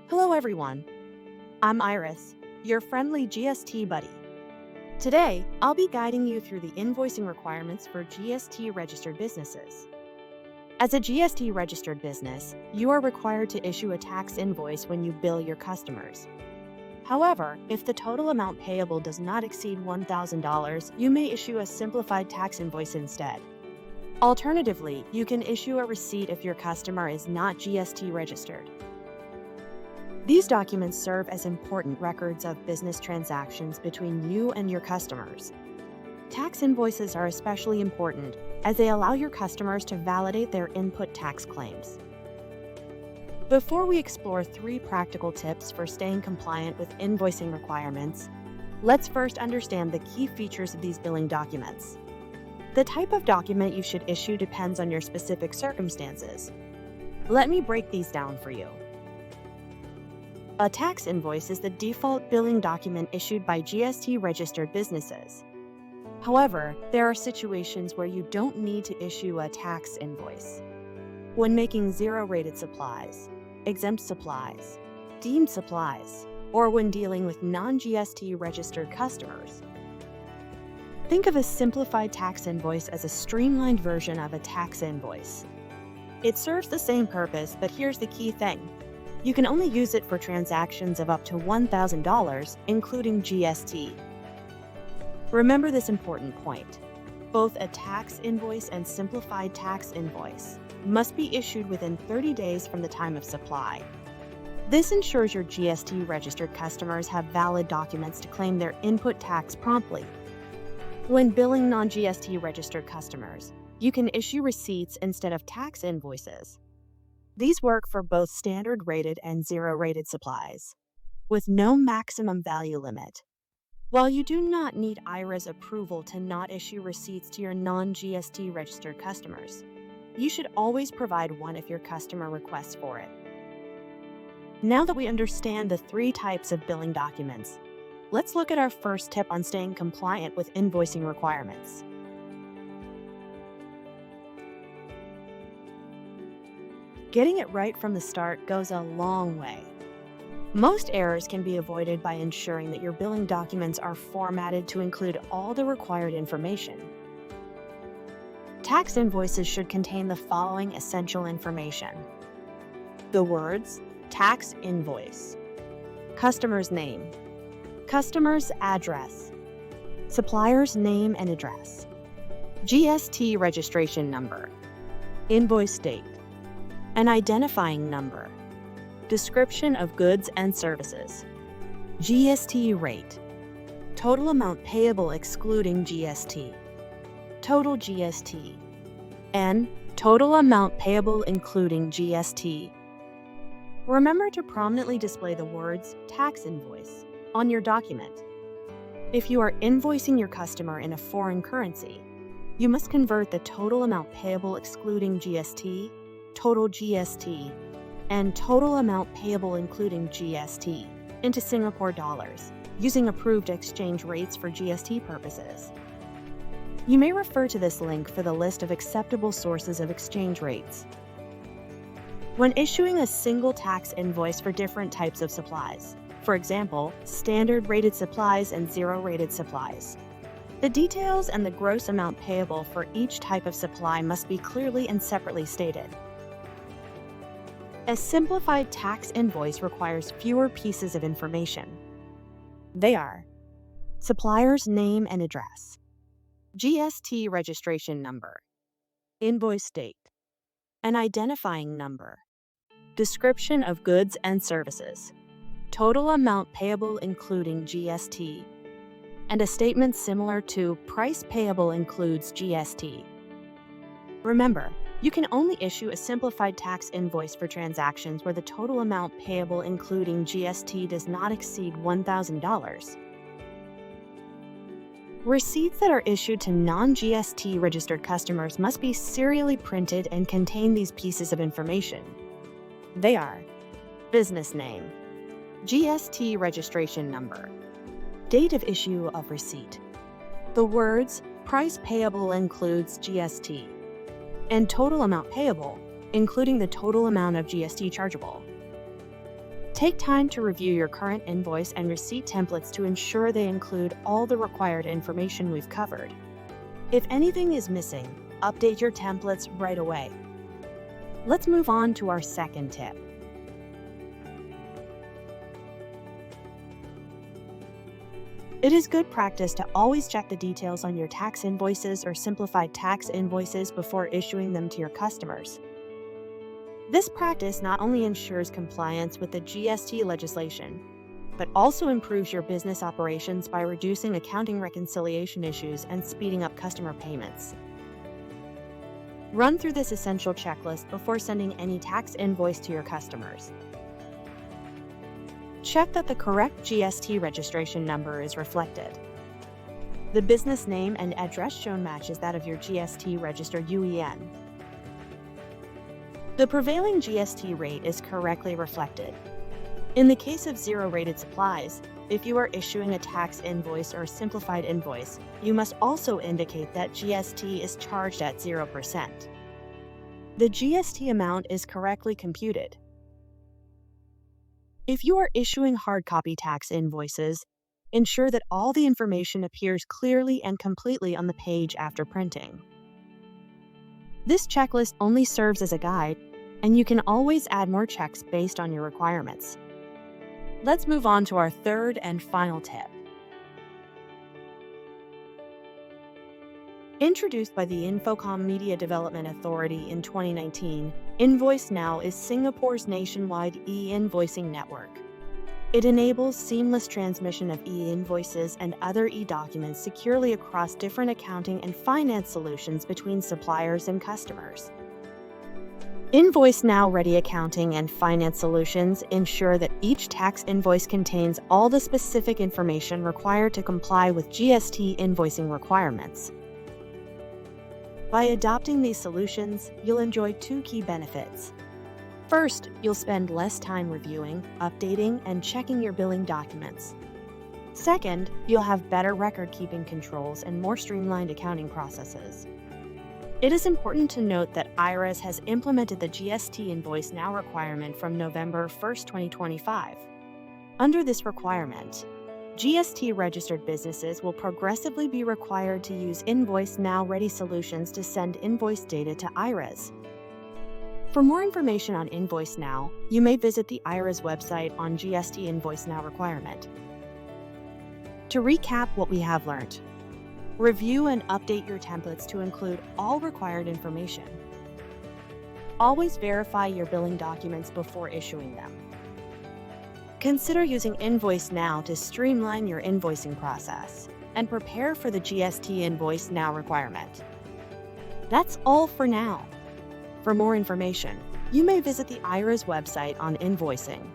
Hello everyone, I'm Iris, your friendly GST buddy. Today, I'll be guiding you through the invoicing requirements for GST-registered businesses. As a GST-registered business, you are required to issue a tax invoice when you bill your customers. However, if the total amount payable does not exceed $1,000, you may issue a simplified tax invoice instead. Alternatively, you can issue a receipt if your customer is not GST-registered. These documents serve as important records of business transactions between you and your customers. Tax invoices are especially important as they allow your customers to validate their input tax claims. Before we explore 3 practical tips for staying compliant with invoicing requirements, let's first understand the key features of these billing documents. The type of document you should issue depends on your specific circumstances. Let me break these down for you. A tax invoice is the default billing document issued by GST-registered businesses. However, there are situations where you don't need to issue a tax invoice. When making zero-rated supplies, exempt supplies, deemed supplies, or when dealing with non-GST-registered customers. Think of a simplified tax invoice as a streamlined version of a tax invoice. It serves the same purpose, but here's the key thing. You can only use it for transactions of up to $1,000, including GST. Remember this important point. Both a tax invoice and simplified tax invoice must be issued within 30 days from the time of supply. This ensures your GST-registered customers have valid documents to claim their input tax promptly. When billing non-GST-registered customers, you can issue receipts instead of tax invoices. These work for both standard-rated and zero-rated supplies, with no maximum value limit. While you do not need IRAS approval to not issue receipts to your non-GST-registered customers, you should always provide one if your customer requests for it. Now that we understand the 3 types of billing documents, let's look at our first tip on staying compliant with invoicing requirements. Getting it right from the start goes a long way. Most errors can be avoided by ensuring that your billing documents are formatted to include all the required information. Tax invoices should contain the following essential information: the words tax invoice, customer's name, customer's address, supplier's name and address, GST registration number, invoice date, an identifying number, description of goods and services, GST rate, total amount payable excluding GST, total GST, and total amount payable including GST. Remember to prominently display the words tax invoice on your document. If you are invoicing your customer in a foreign currency, you must convert the total amount payable excluding GST, total GST, and total amount payable including GST into Singapore dollars, using approved exchange rates for GST purposes. You may refer to this link for the list of acceptable sources of exchange rates. When issuing a single tax invoice for different types of supplies, for example, standard-rated supplies and zero-rated supplies, the details and the gross amount payable for each type of supply must be clearly and separately stated. A simplified tax invoice requires fewer pieces of information. They are supplier's name and address, GST registration number, invoice date, an identifying number, description of goods and services, total amount payable including GST, and a statement similar to price payable includes GST. Remember, you can only issue a simplified tax invoice for transactions where the total amount payable including GST does not exceed $1,000. Receipts that are issued to non-GST registered customers must be serially printed and contain these pieces of information. They are business name, GST registration number, date of issue of receipt, the words price payable includes GST, and total amount payable, including the total amount of GST chargeable. Take time to review your current invoice and receipt templates to ensure they include all the required information we've covered. If anything is missing, update your templates right away. Let's move on to our second tip. It is good practice to always check the details on your tax invoices or simplified tax invoices before issuing them to your customers. This practice not only ensures compliance with the GST legislation, but also improves your business operations by reducing accounting reconciliation issues and speeding up customer payments. Run through this essential checklist before sending any tax invoice to your customers. Check that the correct GST registration number is reflected. The business name and address shown matches that of your GST-registered UEN. The prevailing GST rate is correctly reflected. In the case of zero-rated supplies, if you are issuing a tax invoice or simplified invoice, you must also indicate that GST is charged at 0%. The GST amount is correctly computed. If you are issuing hard copy tax invoices, ensure that all the information appears clearly and completely on the page after printing. This checklist only serves as a guide, and you can always add more checks based on your requirements. Let's move on to our third and final tip. Introduced by the Infocom Media Development Authority in 2019, InvoiceNow is Singapore's nationwide e-invoicing network. It enables seamless transmission of e-invoices and other e-documents securely across different accounting and finance solutions between suppliers and customers. InvoiceNow-Ready accounting and finance solutions ensure that each tax invoice contains all the specific information required to comply with GST invoicing requirements. By adopting these solutions, you'll enjoy two key benefits. First, you'll spend less time reviewing, updating, and checking your billing documents. Second, you'll have better record-keeping controls and more streamlined accounting processes. It is important to note that IRAS has implemented the GST Invoice Now requirement from November 1, 2025. Under this requirement, GST-registered businesses will progressively be required to use InvoiceNow-Ready solutions to send invoice data to IRAS. For more information on InvoiceNow, you may visit the IRAS website on GST Invoice Now requirement. To recap what we have learned, review and update your templates to include all required information. Always verify your billing documents before issuing them. Consider using InvoiceNow to streamline your invoicing process and prepare for the GST Invoice Now requirement. That's all for now. For more information, you may visit the IRAS website on invoicing.